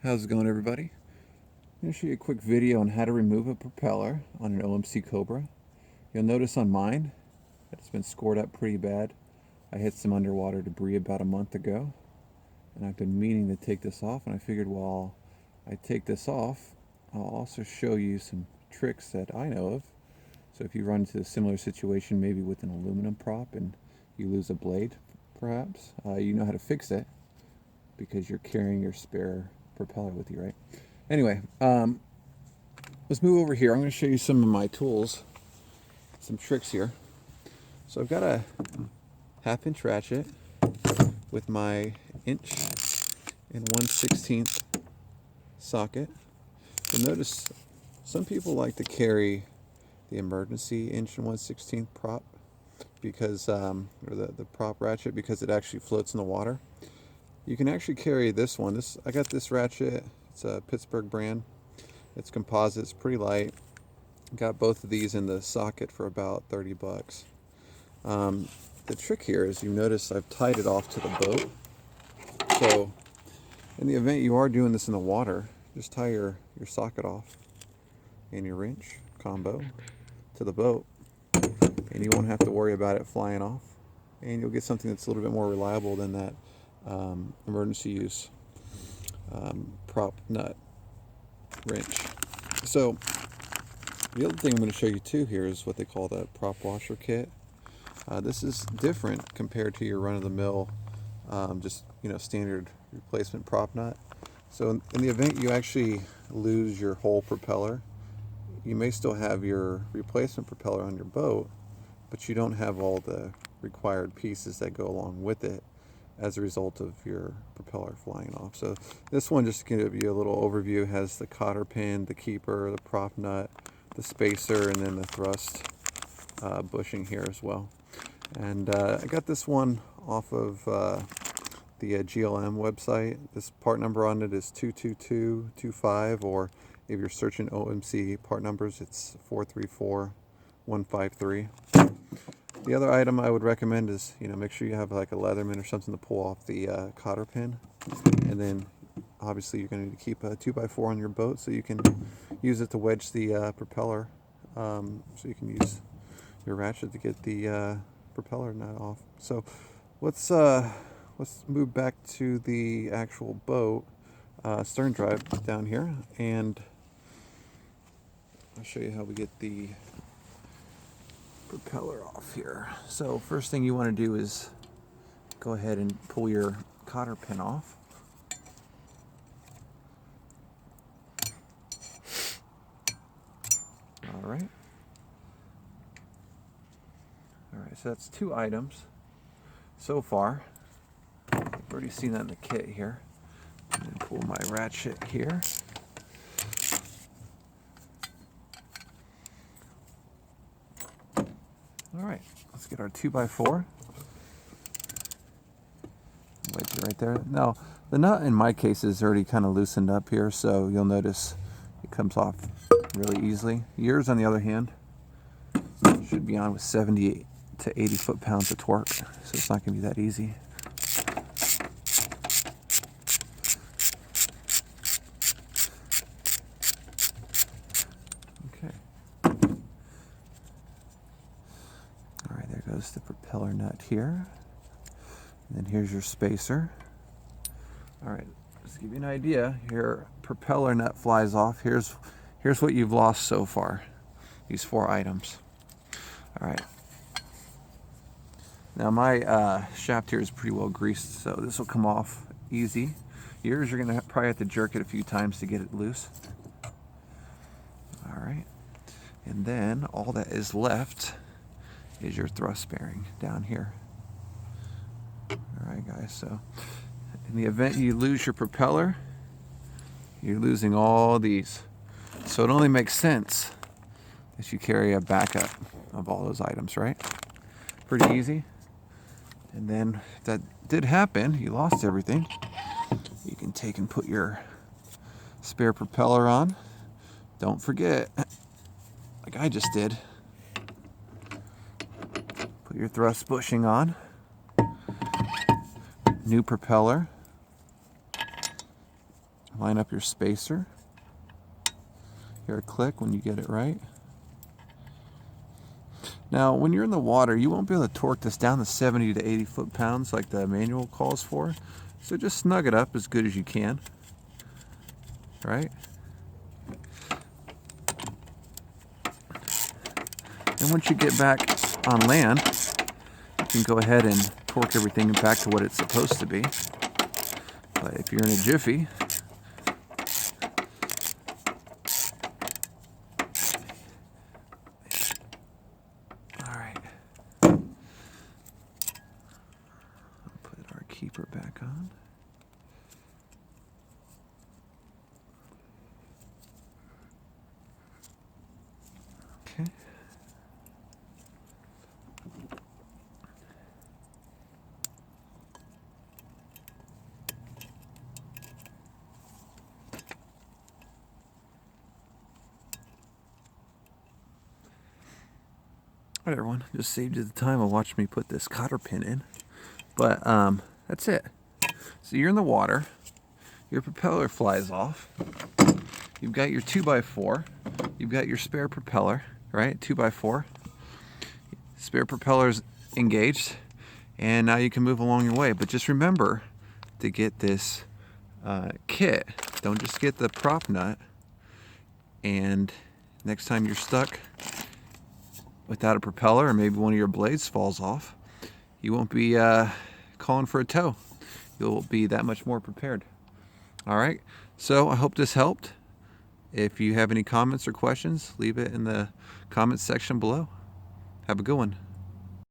How's it going, everybody? I'm going to show you a quick video on how to remove a propeller on an OMC Cobra. You'll notice on mine that it's been scored up pretty bad. I hit some underwater debris about a month ago, and I've been meaning to take this off, and I figured while I take this off, I'll also show you some tricks that I know of. So if you run into a similar situation, maybe with an aluminum prop and you lose a blade, perhaps, you know how to fix it because you're carrying your spare propeller with you, right? Anyway, let's move over here. I'm going to show you some of my tools, some tricks here. So I've got a 1/2-inch ratchet with my 1 1/16 socket. You'll notice some people like to carry the emergency 1 1/16 prop because, or the prop ratchet, because it actually floats in the water. You can actually carry this one. I got this ratchet. It's a Pittsburgh brand. It's composite. It's pretty light. Got both of these in the socket for about 30 bucks. The trick here is, you notice I've tied it off to the boat. So in the event you are doing this in the water, just tie your socket off and your wrench combo to the boat, and you won't have to worry about it flying off. And you'll get something that's a little bit more reliable than that emergency use prop nut wrench. So the other thing I'm going to show you too here is what they call the prop washer kit. This is different compared to your run-of-the-mill just standard replacement prop nut. So in the event you actually lose your whole propeller, you may still have your replacement propeller on your boat, but you don't have all the required pieces that go along with it as a result of your propeller flying off. So this one, just to give you a little overview, has the cotter pin, the keeper, the prop nut, the spacer, and then the thrust bushing here as well. And I got this one off of the GLM website. This part number on it is 22225, or if you're searching OMC part numbers, it's 434153. The other item I would recommend is, make sure you have like a Leatherman or something to pull off the cotter pin. And then obviously you're going to need to keep a 2x4 on your boat so you can use it to wedge the propeller. So you can use your ratchet to get the propeller nut off. So let's move back to the actual boat, stern drive down here, and I'll show you how we get the propeller off here. So first thing you want to do is go ahead and pull your cotter pin off. Alright, so that's 2 items so far. I've already seen that in the kit here. I'm going to pull my ratchet here. Alright, let's get our 2x4. Wedge it right there. Now, the nut in my case is already kind of loosened up here, so you'll notice it comes off really easily. Yours, on the other hand, should be on with 70 to 80 foot-pounds of torque, so it's not going to be that easy. Okay. Alright, there goes the propeller nut here. And then here's your spacer. Alright, just to give you an idea, your propeller nut flies off. Here's what you've lost so far, these 4 items. Alright. Now my shaft here is pretty well greased, so this will come off easy. Yours, you're going to probably have to jerk it a few times to get it loose. Alright. And then all that is left is your thrust bearing down here. Alright guys, so in the event you lose your propeller, you're losing all these. So it only makes sense that you carry a backup of all those items, right? Pretty easy. And then if that did happen, you lost everything, you can take and put your spare propeller on. Don't forget, like I just did, put your thrust bushing on. New propeller. line up your spacer. Hear a click when you get it right. Now, when you're in the water, you won't be able to torque this down to 70 to 80 foot-pounds like the manual calls for. So just snug it up as good as you can, right? And once you get back on land, you can go ahead and torque everything back to what it's supposed to be. But if you're in a jiffy, keeper back on. Okay. All right, everyone, just saved you the time of watching me put this cotter pin in. But that's it. So you're in the water, your propeller flies off, you've got your 2x4, you've got your spare propeller, right? 2x4. Spare propeller's engaged, and now you can move along your way. But just remember to get this kit. Don't just get the prop nut, and next time you're stuck without a propeller, or maybe one of your blades falls off, you won't be calling for a tow. You'll be that much more prepared. All right, so I hope this helped. If you have any comments or questions, leave it in the comments section below. Have a good one.